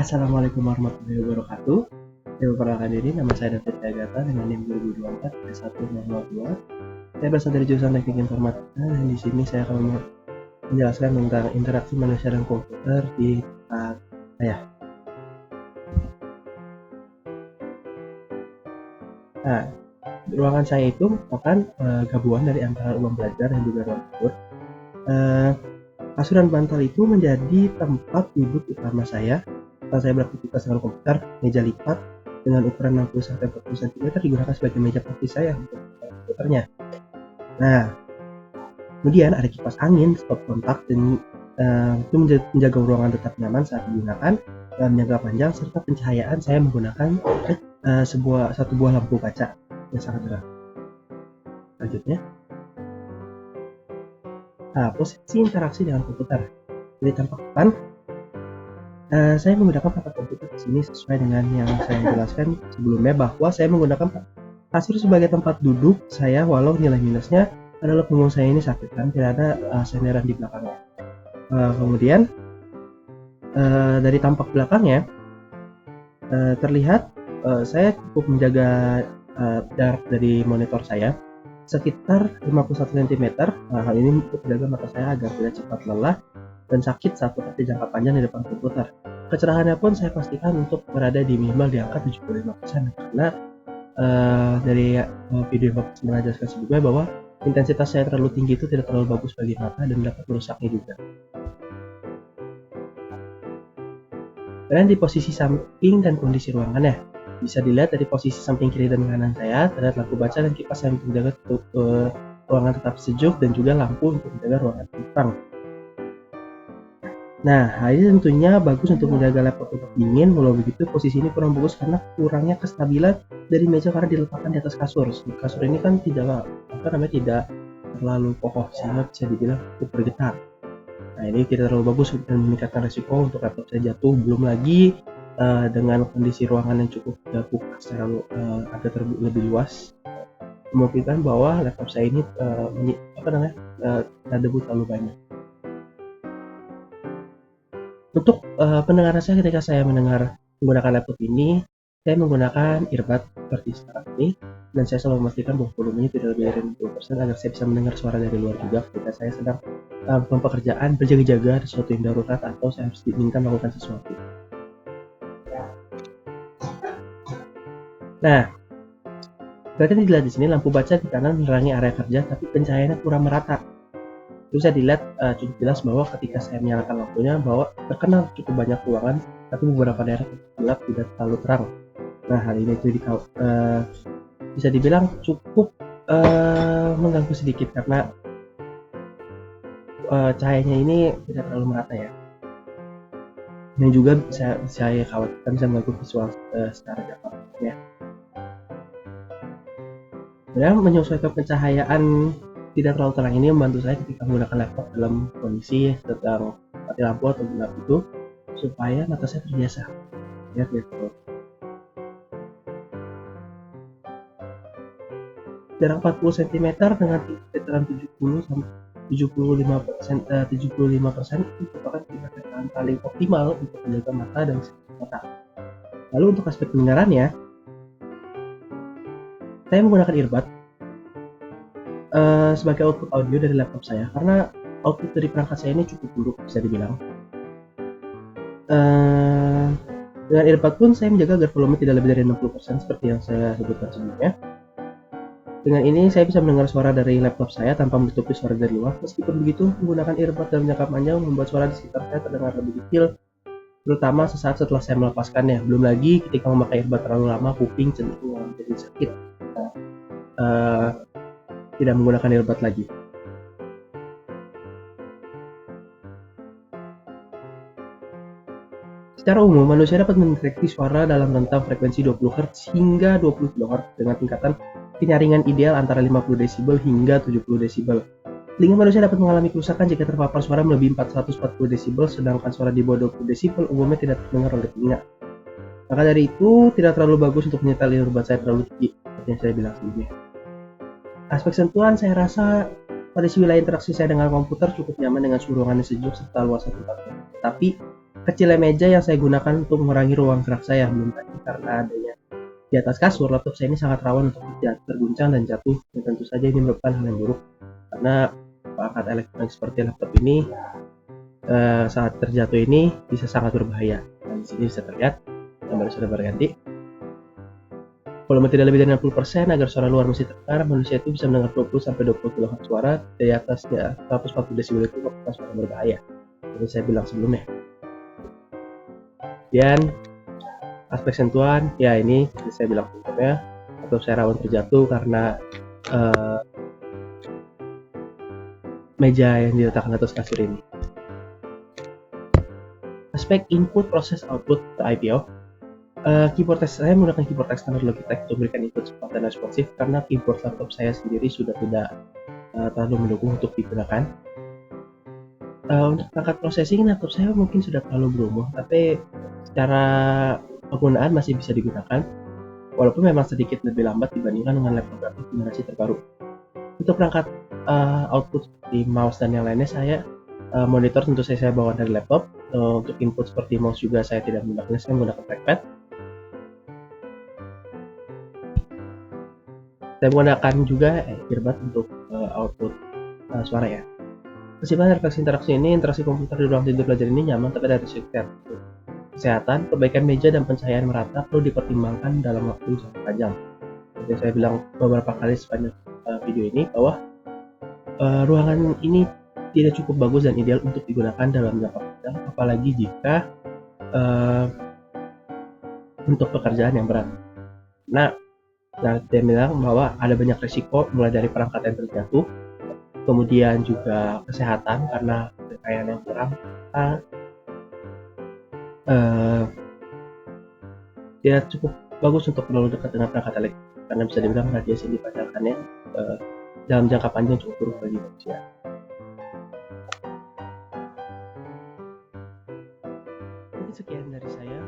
Assalamualaikum warahmatullahi wabarakatuh. Saya memperkenalkan diri, nama saya David Agata dengan NIM 2024 1002. Saya berasal dari jurusan Teknik Informatika dan di sini saya akan menjelaskan tentang interaksi manusia dan komputer di tempat saya. Nah, ruangan saya itu merupakan gabungan dari antara ruang belajar dan juga ruang tidur. Kasur dan bantal itu menjadi tempat duduk utama saya. Setelah saya beraktivitas dengan komputer, meja lipat dengan ukuran 60-40 cm digunakan sebagai meja praktis saya untuk komputernya. Nah, kemudian ada kipas angin, stop kontak, dan itu menjaga ruangan tetap nyaman saat digunakan dalam jangka panjang, serta pencahayaan saya menggunakan satu buah lampu kaca yang sangat terang. Selanjutnya, posisi interaksi dengan komputer. Dari tampak depan, saya menggunakan papan komputer di sini sesuai dengan yang saya jelaskan sebelumnya, bahwa saya menggunakan kasur sebagai tempat duduk saya, walau nilai minusnya adalah punggung saya ini sakit kan, tidak ada senderan di belakangnya. Kemudian dari tampak belakangnya terlihat saya cukup menjaga jarak dari monitor saya sekitar 51 cm. Hal ini untuk menjaga mata saya agar tidak cepat lelah dan sakit saat bekerja jangka panjang di depan komputer. Kecerahannya pun saya pastikan untuk berada di minimal di angka 75%, karena dari video yang Bapak menjelaskan sebelumnya bahwa intensitas saya terlalu tinggi itu tidak terlalu bagus bagi mata dan dapat merusaknya juga. Dan di posisi samping dan kondisi ruangannya, bisa dilihat dari posisi samping kiri dan kanan saya terdapat lampu baca dan kipas yang menjaga ruangan tetap sejuk, dan juga lampu untuk menjaga ruangan terang. Nah, hal ini tentunya bagus untuk menjaga laptop tetap dingin. Walau begitu, posisi ini kurang bagus karena kurangnya kestabilan dari meja karena diletakkan di atas kasur. Kasur ini kan tidak terlalu kokoh sehingga bisa dibilang cukup bergetar. Nah, ini tidak terlalu bagus dan meningkatkan resiko untuk laptop saya jatuh. Belum lagi dengan kondisi ruangan yang cukup terbuka secara agak lebih luas, memungkinkan bahwa laptop saya ini debu terlalu banyak. Untuk pendengaran saya ketika saya menggunakan laptop ini, saya menggunakan earbud seperti sekarang ini, dan saya selalu memastikan bahwa volumenya tidak lebih dari 60% agar saya bisa mendengar suara dari luar juga ketika saya sedang melakukan pekerjaan, berjaga-jaga, sesuatu yang darurat, atau saya harus diminta melakukan sesuatu. Nah, berarti dilihat di sini lampu baca di kanan menerangi area kerja, tapi pencahayaannya kurang merata. Bisa dilihat cukup jelas bahwa ketika saya menyalakan lampunya, bahwa terkenal cukup banyak ruangan, tapi beberapa daerah gelap, tidak terlalu terang. Nah, hal ini itu bisa dibilang cukup mengganggu sedikit karena cahayanya ini tidak terlalu merata ya. Dan juga saya khawatirkan bisa mengganggu visual secara jangka panjang. Dan menyesuaikan pencahayaan tidak terlalu terang ini membantu saya ketika menggunakan laptop dalam kondisi sedang mati lampu atau gelap itu, supaya mata saya terbiasa. Ya, gitu. Jarak 40 cm dengan sekitaran 70 sampai 75% itu merupakan tingkatan paling optimal untuk menjaga mata dan mata. Lalu untuk aspek pendengarannya, saya menggunakan earbud sebagai output audio dari laptop saya, karena output dari perangkat saya ini cukup buruk bisa dibilang. Dengan earbud pun saya menjaga agar volume tidak lebih dari 60% seperti yang saya sebutkan sebelumnya. Dengan ini saya bisa mendengar suara dari laptop saya tanpa menutupi suara dari luar. Meskipun begitu, menggunakan earbud dalam jangka panjang membuat suara di sekitar saya terdengar lebih kecil, terutama sesaat setelah saya melepaskannya. Belum lagi ketika memakai earbud terlalu lama, kuping cenderung menjadi sakit. Tidak menggunakan earbud lagi. Secara umum, manusia dapat mendeteksi suara dalam rentang frekuensi 20 Hz hingga 20 kHz dengan tingkatan penyaringan ideal antara 50 desibel hingga 70 desibel. Telinga manusia dapat mengalami kerusakan jika terpapar suara melebihi 440 desibel, sedangkan suara di bawah 20 desibel umumnya tidak terdengar oleh telinga. Maka dari itu, tidak terlalu bagus untuk menyetel earbud saya terlalu tinggi, seperti yang saya bilang sebelumnya. Aspek sentuhan, saya rasa pada wilayah interaksi saya dengan komputer cukup nyaman dengan suhu ruangan yang sejuk serta luas tempatnya. Tapi kecilnya meja yang saya gunakan untuk mengurangi ruang gerak saya. Belum lagi karena adanya di atas kasur, laptop saya ini sangat rawan untuk terguncang dan jatuh. Dan tentu saja ini merupakan hal yang buruk karena perangkat elektronik seperti laptop ini saat terjatuh ini bisa sangat berbahaya. Dan di sini bisa terlihat gambar sudah berganti. Volume tidak lebih dari 60% agar suara luar masih terdengar. Manusia itu bisa mendengar 20-20 kHz suara dari atasnya 140 desibel itu merupakan suara berbahaya. Seperti saya bilang sebelumnya. Dan aspek sentuhan, ya ini seperti saya bilang sebelumnya, atau saya rawan terjatuh karena meja yang diletakkan atas kasur ini. Aspek input, proses, output, atau IPO. Keyboard text saya menggunakan keyboard eksternal Logitech untuk memberikan input cepat dan responsif karena keyboard laptop saya sendiri sudah tidak terlalu mendukung untuk digunakan. Untuk perangkat processing laptop saya mungkin sudah terlalu berumur, tapi secara penggunaan masih bisa digunakan, walaupun memang sedikit lebih lambat dibandingkan dengan laptop generasi terbaru. Untuk perangkat output seperti mouse dan yang lainnya, saya monitor tentu saya bawa dari laptop. Untuk input seperti mouse juga saya tidak menggunakannya, saya menggunakan trackpad. Saya menggunakan juga earbud untuk output suara ya. Meskipun refleksi interaksi ini, interaksi komputer di ruang tidur belajar ini nyaman, tapi dari segi kesehatan, perbaikan meja dan pencahayaan merata perlu dipertimbangkan dalam waktu jangka panjang. Seperti saya bilang beberapa kali sepanjang video ini, bahwa ruangan ini tidak cukup bagus dan ideal untuk digunakan dalam jangka panjang, apalagi jika untuk pekerjaan yang berat. Nah, dia bilang bahwa ada banyak risiko mulai dari perangkat yang terjatuh, kemudian juga kesehatan karena kekayaan yang kurang, tidak cukup bagus untuk terlalu dekat dengan perangkat elektrik karena bisa dibilang radiasi yang dipancarkannya dalam jangka panjang cukup buruk bagi manusia. Mungkin sekian dari saya.